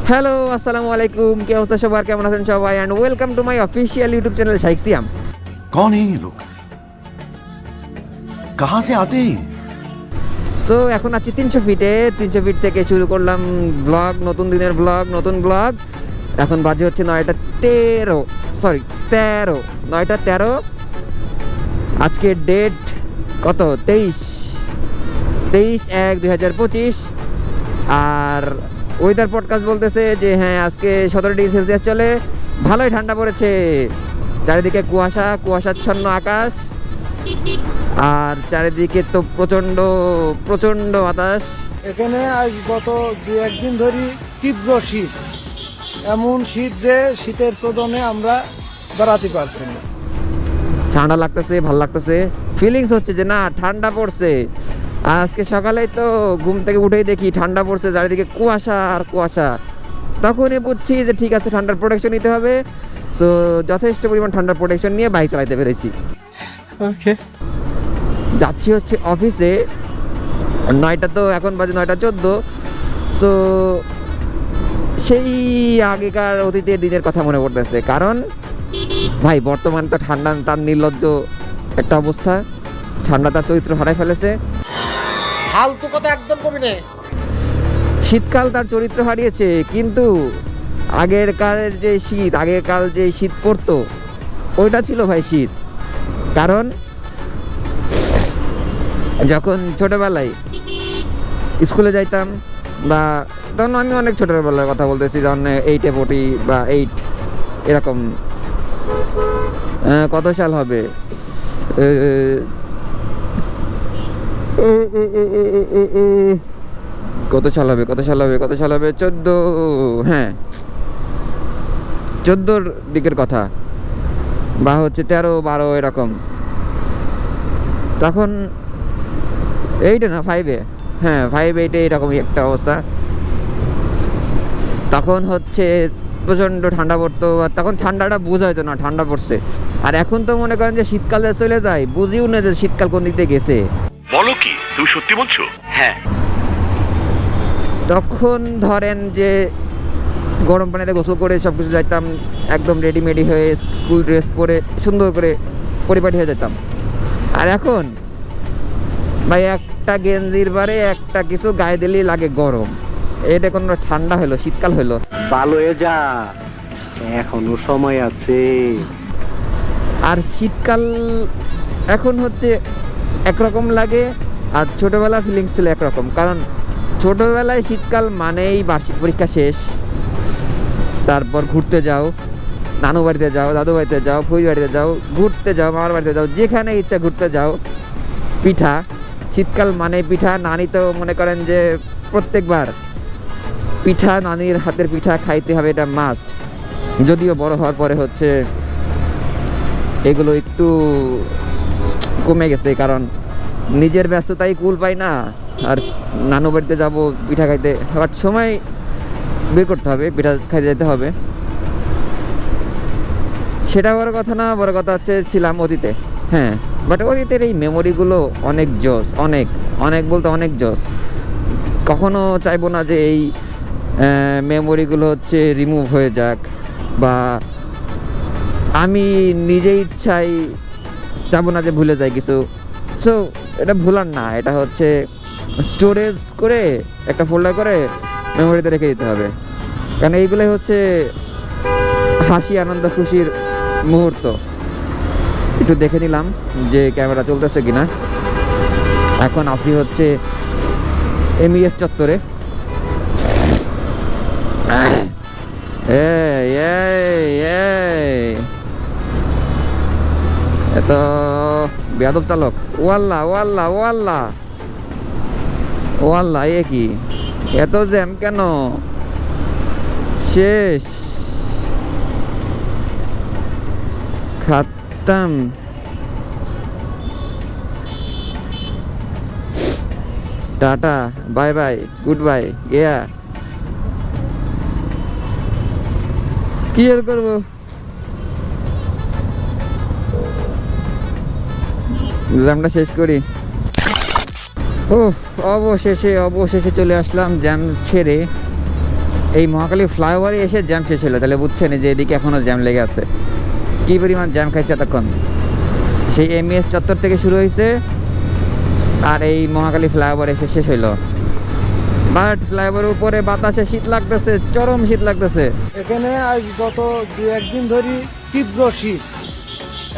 Hello अस्सलाम वालेकुम, क्या अवस्था सबार, केमन आছেন সবাই and welcome to my official YouTube channel Shaik Siam. कौन है ये लोग, कहाँ से आते हैं? সো এখন আছি 300 ফিটে। 300 ফিট থেকে শুরু করলাম ব্লগ, নতুন দিনের ব্লগ, নতুন ব্লগ। এখন বাজে হচ্ছে 9টা 13, সরি 13, 9টা 13। আজকে ডেট কত? 23/1/2025। আর ওয়েদার পডকাস্ট বলতেছে যে হ্যাঁ আজকে 17 ডিগ্রি সেলসিয়াস চলে, ভালোই ঠান্ডা পড়েছে, চারিদিকে কুয়াশা, কুয়াশাচ্ছন্ন আকাশ, আর চারিদিকে তো প্রচন্ড প্রচন্ড বাতাস। এখানে আজ গত 2-1 দিন ধরে তীব্র শীত, এমন শীত যে শীতের চোদনে আমরা বেড়াতে পারছি না। ঠান্ডা লাগতেছে, ভাল লাগতেছে, ফিলিংস হচ্ছে যে না ঠান্ডা পড়ছে। আজকে সকালেই তো ঘুম থেকে উঠেই দেখি ঠান্ডা পড়ছে, চারিদিকে কুয়াশা আর কুয়াশা। তখনই বুঝছি যে ঠিক আছে ঠান্ডার প্রোটেকশন নিতে হবে। সো যথেষ্ট পরিমাণ ঠান্ডার প্রোটেকশন নিয়ে বাইক চালাতে পেরেছি। ওকে, যাচ্ছি হচ্ছে অফিসে। 9টা তো এখন বাজে 9টা 14। সো সেই আগেকার অতীতের দিনের কথা মনে পড়তেছে, কারণ ভাই বর্তমান তো ঠান্ডা তার নির্লজ্জ একটা অবস্থা, ঠান্ডা তার চরিত্র হারাই ফেলেছে। ফালতু কথা একদম কবি নেই। শীতকাল তার চরিত্র হারিয়েছে, কিন্তু আগেরকালের যে শীত, আগেরকাল যে শীত পড়তো ওইটা ছিল ভাই শীত। কারণ যখন ছোটবেলায় স্কুলে যাইতাম, বা তখন আমি অনেক ছোটবেলার কথা বলতেছি, যখন 8-এ পড়ি বা 8 এরকম, কত সাল হবে, কত সাল হবে 14, হ্যাঁ 14-র দিকের কথা, বা হচ্ছে 13-12 এরকম। তখন 8-এ না 5-এ, হ্যাঁ 5-8-এ এরকমই একটা অবস্থা। তখন হচ্ছে প্রচণ্ড ঠান্ডা পড়তো, আর তখন ঠান্ডাটা বোঝা হতো না ঠান্ডা পড়ছে। আর এখন তো মনে করেন যে শীতকালে চলে যায়, বুঝিও না যে শীতকাল কোন দিক দিয়ে গেছে। বলো কি, তুমি সত্যি বলছো? হ্যাঁ। তখন ধরেন যে গরম পানিতে গোসল করে সব কিছু যাইতাম, একদম রেডিমেডি হয়ে স্কুল ড্রেস পরে সুন্দর করে পরিপাটি হয়ে যেতাম। আর এখন ভাই একটা গেঞ্জির বারে একটা কিছু গায়ে দিলেই লাগে গরম। এটা কোনো ঠান্ডা হলো, শীতকাল হলো? ভালো হয়ে যা, এখনো সময় আছে। আর শীতকাল এখন হচ্ছে একরকম লাগে, আর ছোটোবেলার ফিলিংস ছিল একরকম। কারণ ছোটোবেলায় শীতকাল মানেই বার্ষিক পরীক্ষা শেষ, তারপর ঘুরতে যাও, নানু বাড়িতে যাও, দাদু বাড়িতে যাও, ফুই বাড়িতে যাও, ঘুরতে যাও, মামার বাড়িতে যাও, যেখানে ইচ্ছা ঘুরতে যাও। পিঠা, শীতকাল মানে পিঠা। নানি তো মনে করেন যে প্রত্যেকবার পিঠা, নানির হাতের পিঠা খাইতে হবে, এটা মাস্ট। যদিও বড় হওয়ার পরে হচ্ছে এগুলো একটু কমে গেছে, কারণ নিজের ব্যস্ততাই কুল পাই না। আর নানু বাড়িতে যাবো পিঠা খাইতে, বাট সময় বের করতে হবে, পিঠা খাইতে যেতে হবে। সেটা বড় কথা না, বড় কথা হচ্ছে ছিলাম অতীতে। হ্যাঁ, বাট অতীতের এই মেমোরিগুলো অনেক জোস, অনেক অনেক বলতে অনেক জোস। কখনো চাইবো না যে এই মেমোরিগুলো হচ্ছে রিমুভ হয়ে যাক, বা আমি নিজেই ইচ্ছাই চাবো না যে ভুলে যাই কিছু। সো এটা ভুলার না, এটা হচ্ছে স্টোরেজ করে একটা ফোল্ডার করে মেমোরিতে রেখে দিতে হবে। কারণ এইগুলোই হচ্ছে হাসি, আনন্দ, খুশির মুহূর্ত। একটু দেখে নিলাম যে ক্যামেরা চলতেছে কিনা। এখন আসি হচ্ছে MES চত্বরে। এত বেয়াদব চালক, ওয়াল্লা ওয়াল্লা ওয়াল্লা ওয়াল্লা, এ কি এত জ্যাম কেন? শেষ, খাতাম। Tata, bye bye, goodbye, গিয়া। কি আর করবো, জ্যামটা শেষ করি। অবশেষে চলে আসলাম জ্যাম ছেড়ে। এই মহাখালী ফ্লাইওভারে এসে জ্যাম শেষ হলো, তাহলে বুঝছেন যে এদিকে এখনও জ্যাম লেগে আছে। কী পরিমাণ জ্যাম খাইছে এতক্ষণ। সেই এমইএস চত্বর থেকে শুরু হয়েছে আর এই মহাখালী ফ্লাইওভার এসে শেষ হইলো। বাট ফ্লাইওভারের উপরে বাতাসে শীত লাগতেছে, চরম শীত লাগতেছে। এখানে আজ গত 2-1 দিন ধরে তীব্র শীত,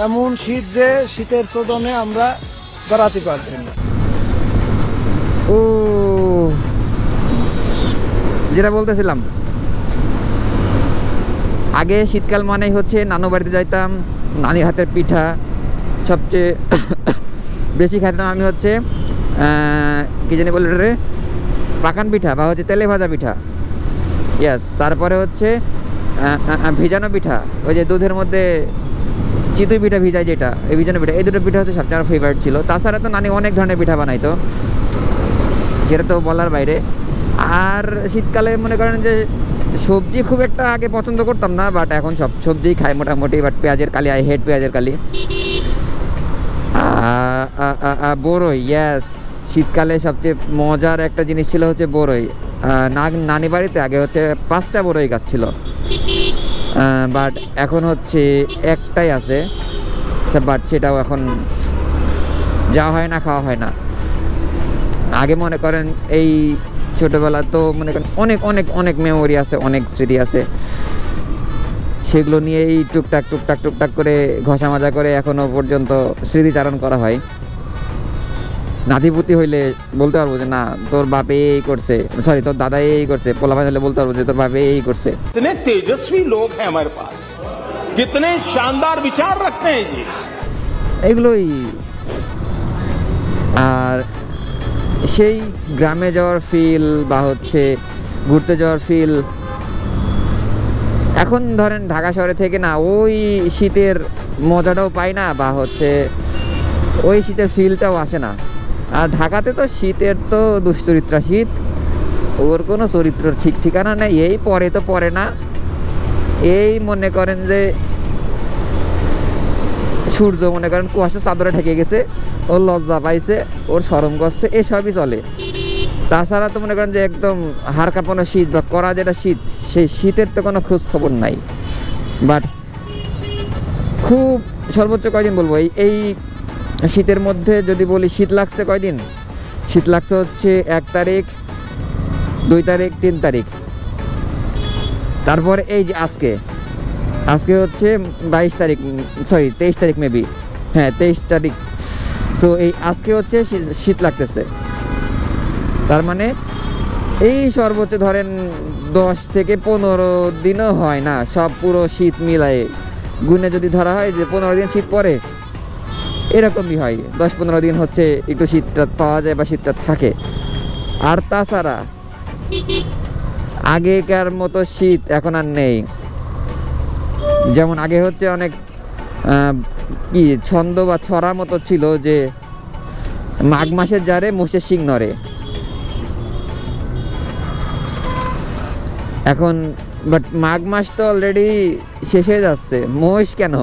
এমন শীত যে শীতের চোদনে আমরা বেড়াতে পারছি না। ও যেটা বলতেছিলাম, আগে শীতকাল মানেই হচ্ছে নানু বাড়িতে যাইতাম, নানির হাতের পিঠা সবচেয়ে বেশি খাইতাম আমি হচ্ছে কি জানি বলে রে, পাকান পিঠা বা হচ্ছে তেলে ভাজা পিঠা, ইয়াস। তারপরে হচ্ছে ভিজানো পিঠা, ওই যে দুধের মধ্যে চিতই পিঠা ভিজায় যেটা, এই ভিজানো পিঠা, এই দুটো পিঠা হচ্ছে সবচেয়ে আমার ফেভারিট ছিল। তাছাড়া তো নানি অনেক ধরনের পিঠা বানাইতো, সেটা তো বলার বাইরে। আর শীতকালে মনে করেন যে সবজি খুব একটা আগে পছন্দ করতাম না, বাট এখন সব সবজি খাই মোটামুটি। বাট পেঁয়াজের কালি, আই হেট পেঁয়াজের কালি। বড়ই, ইয়াস, শীতকালে সবচেয়ে মজার একটা জিনিস ছিল হচ্ছে বড়ই। নানি বাড়িতে আগে হচ্ছে 5টা বড়ই গাছ ছিল, বাট এখন হচ্ছে একটাই আছে, বাট সেটাও এখন যাওয়া হয় না, খাওয়া হয় না। আগে মনে করেন এই ছোটোবেলা তো মনে করেন অনেক অনেক অনেক মেমোরি আছে, অনেক স্মৃতি আছে, সেগুলো নিয়েই টুকটাক টুকটাক টুকটাক করে ঘষা মাজা করে এখনো পর্যন্ত স্মৃতিচারণ করা হয়। নাতিপুতি হইলে বলতে পারবো যে না তোর বাপে এই করছে, সরি তোর দাদা এই করছে, পোলাপান হলে বলতে পারবো যে তোর বাপে এই করছে। कितने तेजस्वी लोग हैं हमारे पास, कितने शानदार विचार रखते हैं जी। এগুলোই। আর সেই গ্রামে যাওয়ার ফিল বা হচ্ছে ঘুরতে যাওয়ার ফিল এখন ধরেন ঢাকা শহরে থেকে না ওই শীতের মজাটাও পাই না, বা হচ্ছে ওই শীতের ফিলটাও আসে না। আর ঢাকাতে তো শীতের তো দুশ্চরিত্রা শীত, ওর কোনো চরিত্র ঠিক ঠিকানা নেই, এই পরে তো পরে না, এই মনে করেন যে সূর্য মনে করেন কুয়াশা চাদরে ঢেকে গেছে, ওর লজ্জা পাইছে, ওর শরম করছে, এসবই চলে। তাছাড়া তো মনে করেন যে একদম হাড় কাঁপানো শীত বা কড়া যেটা শীত, সেই শীতের তো কোনো খোঁজ খবর নাই। বাট খুব সর্বোচ্চ কয়দিন বলবো, এই শীতের মধ্যে যদি বলি শীত লাগছে কয়দিন, শীত লাগছে হচ্ছে 1 তারিখ, 2 তারিখ, 3 তারিখ। তারপর এই যে আজকে হচ্ছে 22 তারিখ, সরি 23 তারিখ মেবি, হ্যাঁ 23 তারিখ। সো এই আজকে হচ্ছে শীত লাগতেছে, তার মানে এই সর্বোচ্চ ধরেন 10 থেকে 15 দিনও হয় না, সব পুরো শীত মিলায়ে গুণে যদি ধরা হয় যে 15 দিন শীত পড়ে, এরকমই হয়। 10-15 দিন হচ্ছে একটু শীতটা পাওয়া যায় বা শীতটা থাকে। আর তাছাড়া আগেকার মতো শীত এখন আর নেই। যেমন আগে হচ্ছে অনেক কি ছন্দ বা ছড়া মতো ছিল যে মাঘ মাসের জারে মোষের শিং নড়ে। এখন বাট মাঘ মাস তো অলরেডি শেষ হয়ে যাচ্ছে, মোষ কেন,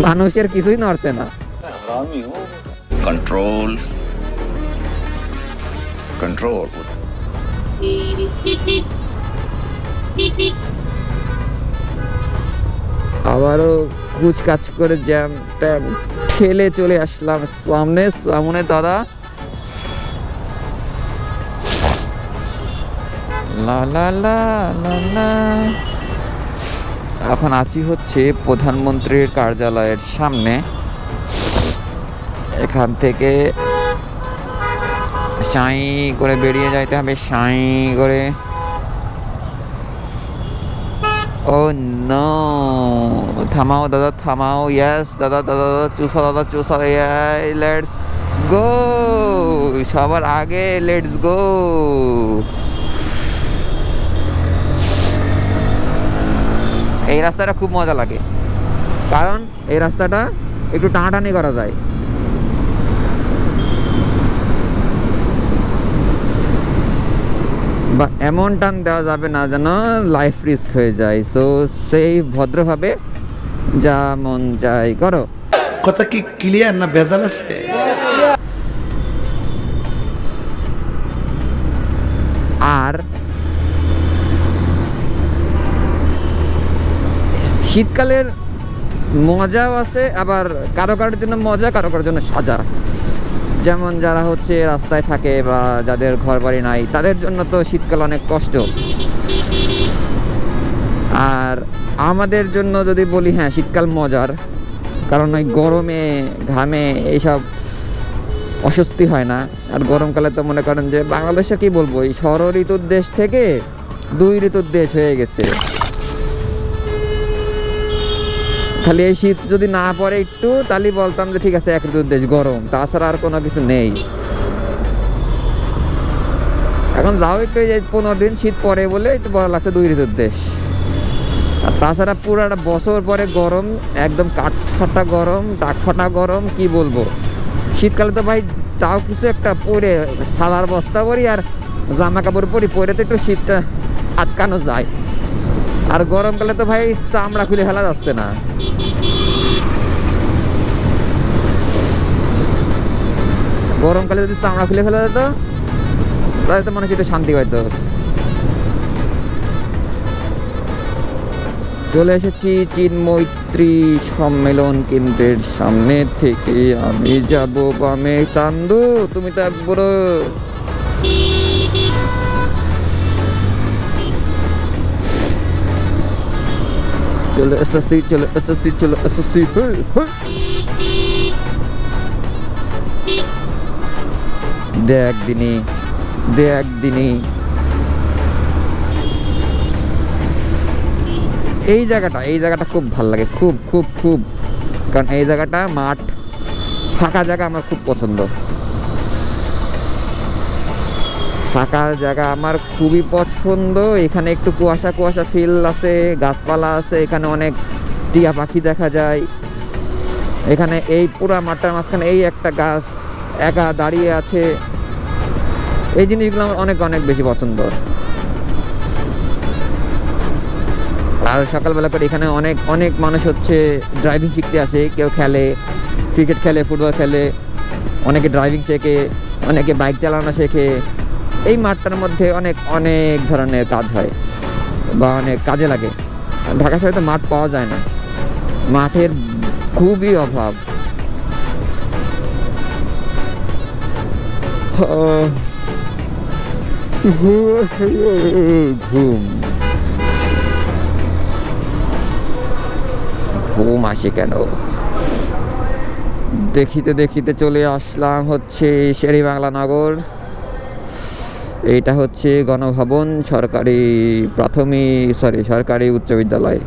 মানুষের কিছুই নড়ছে না। कंट्रोल कंट्रोल আবারও কুচকাচ করে জ্যাম ট্যাম ঠেলে চলে আসলাম সামনে দাদা। লা লা লা লা লা। এখন আছি হচ্ছে প্রধানমন্ত্রীর কার্যালয়ের সামনে। এখান থেকে সাই করে বেরিয়ে যাইতে হবে, সাই করে। ও নো, থামাও দাদা থামাও, ইয়েস দাদা দাদা চুষা দাদা চুষা, লেটস গো, সবার আগে লেটস গো। এই রাস্তাটা খুব মজা লাগে, কারণ এই রাস্তাটা একটু টানাটানি করা যায়। বা এমন টান দেওয়া যাবে না যেন লাইফ রিস্ক হয়ে যায়। সো সেই ভদ্রভাবে যা মন চাই করো। কথা কি ক্লিয়ার না ভেজাল আছে? আর শীতকালের মজাও আছে, আবার কারো কারোর জন্য মজা, কারো কারোর জন্য সাজা। যেমন যারা হচ্ছে রাস্তায় থাকে বা যাদের ঘর বাড়ি নাই, তাদের জন্য তো শীতকাল অনেক কষ্ট। আর আমাদের জন্য যদি বলি, হ্যাঁ শীতকাল মজার, কারণ ওই গরমে ঘামে এইসব অস্বস্তি হয় না। আর গরমকালে তো মনে করেন যে বাংলাদেশে কি বলবো, এই ষড় ঋতুর দেশ থেকে 2 ঋতুর দেশ হয়ে গেছে। খালি এই শীত যদি না পড়ে একটু, তাহলে বলতাম যে ঠিক আছে 1 ঋতুর দেশ গরম, তাছাড়া আর কোনো কিছু নেই। এখন যাও একটু, এই 15 দিন শীত পড়ে বলে একটু বলা লাগছে 2 ঋতুর দেশ। আর তাছাড়া পুরাটা বছর পরে গরম, একদম কাঠফাটা গরম, ডাকফাটা গরম, কি বলবো। শীতকালে তো ভাই তাও কিছু একটা পরে, সাদার বস্তা পরি আর জামা কাপড় পরে তো একটু শীতটা আটকানো যায়। আর গরমকালে তো ভাই চামড়া খুলে ফেলা যাচ্ছে না। গরমকালে যদি চামড়া খুলে ফেলা যেত, তাহলে তো মনে হচ্ছে একটু শান্তি হয়তো। চলে এসেছি চীন মৈত্রী সম্মেলন কেন্দ্রের সামনে থেকে। আমি যাব বামে, চান্দু তুমি তো একবার চলে এসেছি, চলে এসেছি, চলে এসেছি। দেখ দিনী, দেখ দিনী, এই জায়গাটা খুব ভালো লাগে, খুব খুব খুব। কারণ এই জায়গাটা মাঠ, ফাঁকা জায়গা আমার খুব পছন্দ। ফাঁকা জায়গা আমার খুবই পছন্দ। এখানে একটু কুয়াশা কুয়াশা ফিল আছে, গাছপালা আছে, এখানে অনেক টিয়া পাখি দেখা যায়। এখানে এই পুরা মাঠটার মাঝখানে এই একটা গাছ একা দাঁড়িয়ে আছে। এই জিনিসগুলো আমার অনেক অনেক বেশি পছন্দ। আর সকালবেলা করে এখানে অনেক অনেক মানুষ হচ্ছে ড্রাইভিং শিখতে আসে। কেউ খেলে, ক্রিকেট খেলে, ফুটবল খেলে, অনেকে ড্রাইভিং শেখে, অনেকে বাইক চালানো শেখে। এই মাঠটার মধ্যে অনেক অনেক ধরনের কাজ হয় বা অনেক কাজে লাগে। ঢাকা শহরে তো মাঠ পাওয়া যায় না, মাঠের খুবই অভাব। ঘুম ঘুম আসে কেন। দেখিতে দেখিতে চলে আসলাম হচ্ছে শেরেবাংলা নগর। এইটা হচ্ছে গণভবন, সরকারি উচ্চ বিদ্যালয়।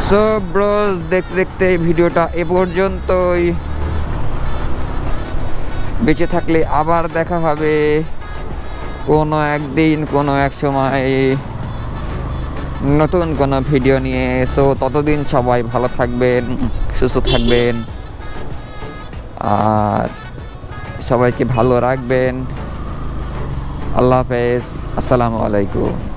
সো ব্রোস, দেখতে দেখতে এই ভিডিওটা এ পর্যন্তই। বেঁচে থাকলে আবার দেখা হবে কোনো একদিন কোনো এক সময় নতুন কোনো ভিডিও নিয়ে। সো ততদিন সবাই ভালো থাকবেন, সুস্থ থাকবেন, আর সবাইকে ভালো রাখবেন। আল্লাহ হাফেজ, আসসালামু আলাইকুম।